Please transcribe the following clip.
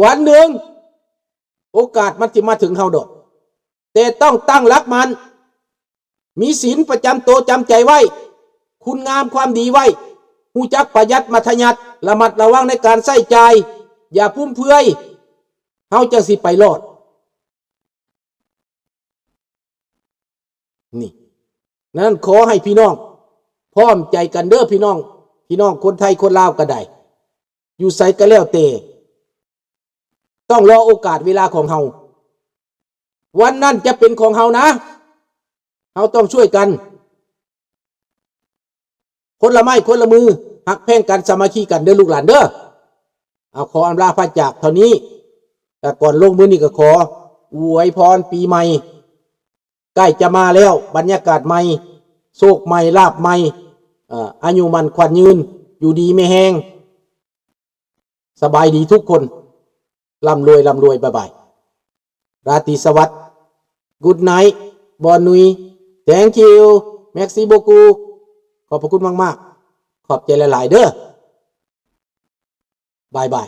วันหนึ่งโอกาสมันจะมาถึงเฮาดอกแต่ต้องตั้งหลักมันมีศีลประจำตัวจำใจไว้คุณงามความดีไว้หูจักประหยัดมัธยัติระมัดระวังในการใช้จ่ายอย่าพุ่มเพื่อยเฮาจะสิไปรอดนี่นั้นขอให้พี่น้องพร้อมใจกันเด้อพี่น้องคนไทยคนลาวก็ได้อยู่ไสก็แล้วแต่ต้องรอโอกาสเวลาของเฮาวันนั้นจะเป็นของเฮานะเฮาต้องช่วยกันคนละไม้คนละมือหักแพ่งกันสามัคคีกันเด้อลูกหลานเด้อเอาขออำลาพระจากเท่านี้แต่ก่อนลงมือนี่ก็ขออวยพรปีใหม่ใกล้จะมาแล้วบรรยากาศใหม่โชคใหม่ลาภใหม่อายุมันขวัญยืนอยู่ดีไม่แห้งสบายดีทุกคนร่ำรวยบ๊ายบายราตรีสวัสดิ์ Good night บอนนุย Thank you Merci beaucoup ขอบพระคุณมากๆขอบใจหลายๆเด้อบาย